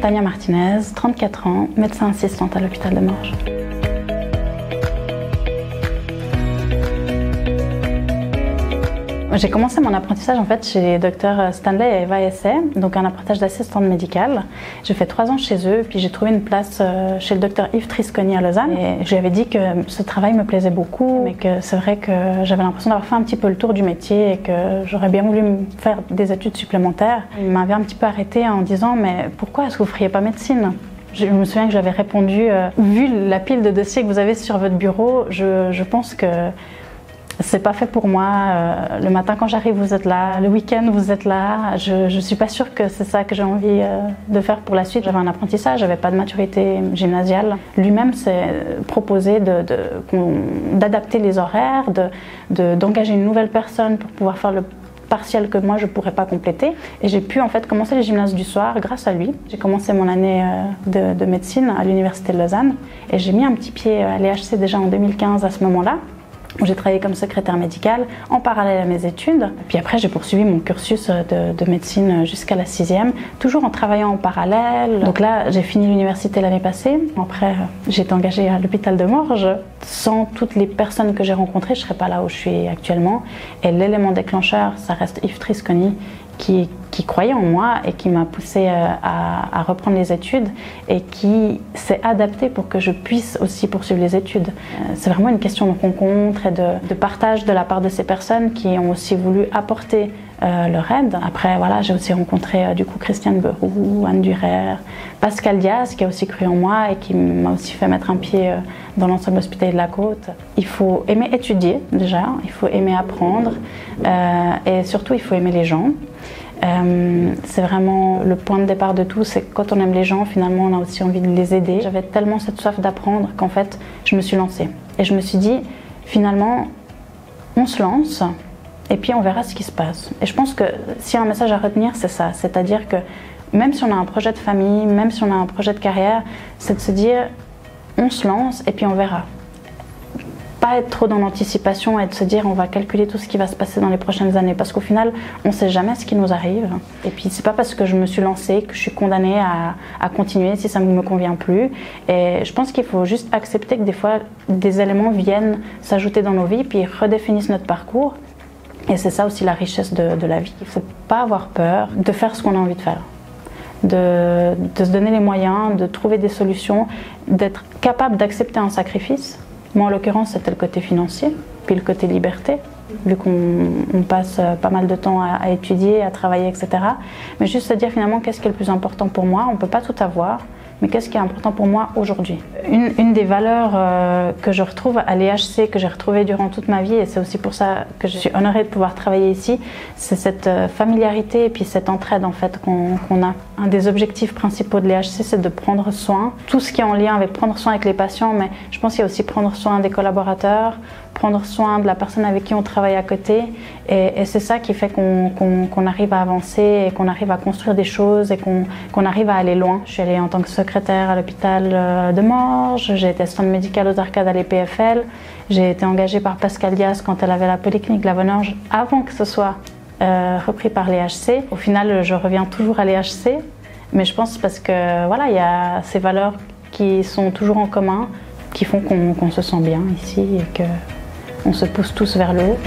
Tania Martinez, 34 ans, médecin assistante à l'hôpital de Morges. J'ai commencé mon apprentissage en fait chez les docteurs Stanley et Eva Essay, donc un apprentissage d'assistante médicale. J'ai fait 3 ans chez eux, puis j'ai trouvé une place chez le docteur Yves Trisconi à Lausanne. Et je lui avais dit que ce travail me plaisait beaucoup, mais que c'est vrai que j'avais l'impression d'avoir fait un petit peu le tour du métier et que j'aurais bien voulu faire des études supplémentaires. Il m'avait un petit peu arrêtée en disant « mais pourquoi est-ce que vous ne feriez pas médecine ?» Je me souviens que j'avais répondu « vu la pile de dossiers que vous avez sur votre bureau, je pense que c'est pas fait pour moi. Le matin quand j'arrive, vous êtes là. Le week-end, vous êtes là. Je suis pas sûre que c'est ça que j'ai envie de faire pour la suite. J'avais un apprentissage, j'avais pas de maturité gymnasiale. Lui-même s'est proposé d'adapter les horaires, d'engager une nouvelle personne pour pouvoir faire le partiel que moi je pourrais pas compléter. Et j'ai pu en fait commencer les gymnases du soir grâce à lui. J'ai commencé mon année de médecine à l'université de Lausanne et j'ai mis un petit pied à l'EHC déjà en 2015 à ce moment-là. J'ai travaillé comme secrétaire médicale en parallèle à mes études. Puis après, j'ai poursuivi mon cursus de médecine jusqu'à la 6e, toujours en travaillant en parallèle. Donc là, j'ai fini l'université l'année passée. Après, j'ai été engagée à l'hôpital de Morges. Sans toutes les personnes que j'ai rencontrées, je ne serais pas là où je suis actuellement. Et l'élément déclencheur, ça reste Yves Trisconi, qui croyait en moi et qui m'a poussée à reprendre les études et qui s'est adapté pour que je puisse aussi poursuivre les études. C'est vraiment une question de rencontre et de partage de la part de ces personnes qui ont aussi voulu apporter leur aide. Après, voilà, j'ai aussi rencontré du coup Christiane Beroux, Anne Durer, Pascal Diaz qui a aussi cru en moi et qui m'a aussi fait mettre un pied dans l'ensemble hospitalier de la Côte. Il faut aimer étudier déjà, il faut aimer apprendre et surtout il faut aimer les gens. C'est vraiment le point de départ de tout, c'est que quand on aime les gens, finalement on a aussi envie de les aider. J'avais tellement cette soif d'apprendre qu'en fait je me suis lancée. Et je me suis dit, finalement, on se lance et puis on verra ce qui se passe. Et je pense que s'il y a un message à retenir, c'est ça. C'est-à-dire que même si on a un projet de famille, même si on a un projet de carrière, c'est de se dire, on se lance et puis on verra. Pas être trop dans l'anticipation et de se dire on va calculer tout ce qui va se passer dans les prochaines années parce qu'au final on ne sait jamais ce qui nous arrive et puis c'est pas parce que je me suis lancée que je suis condamnée à continuer si ça ne me convient plus et je pense qu'il faut juste accepter que des fois des éléments viennent s'ajouter dans nos vies puis redéfinissent notre parcours et c'est ça aussi la richesse de la vie. Il ne faut pas avoir peur de faire ce qu'on a envie de faire. De se donner les moyens, de trouver des solutions, d'être capable d'accepter un sacrifice. Moi, en l'occurrence, c'était le côté financier, puis le côté liberté, vu qu'on passe pas mal de temps à étudier, à travailler, etc. Mais juste se dire finalement qu'est-ce qui est le plus important pour moi. On ne peut pas tout avoir, mais qu'est-ce qui est important pour moi aujourd'hui. Une des valeurs que je retrouve à l'EHC, que j'ai retrouvée durant toute ma vie, et c'est aussi pour ça que je suis honorée de pouvoir travailler ici, c'est cette familiarité et puis cette entraide en fait qu'on a. Un des objectifs principaux de l'EHC, c'est de prendre soin, tout ce qui est en lien avec prendre soin avec les patients, mais je pense qu'il y a aussi prendre soin des collaborateurs, prendre soin de la personne avec qui on travaille à côté et c'est ça qui fait qu'on arrive à avancer et qu'on arrive à construire des choses et qu'on arrive à aller loin. Je suis allée en tant que secrétaire à l'hôpital de Morges, j'ai été assistante médicale aux Arcades à l'EPFL, j'ai été engagée par Pascal Diaz quand elle avait la polyclinique de la Vonnorge avant que ce soit repris par l'EHC. Au final, je reviens toujours à l'EHC, mais je pense parce que voilà, il y a ces valeurs qui sont toujours en commun, qui font qu'on se sent bien ici et qu'on se pousse tous vers le haut.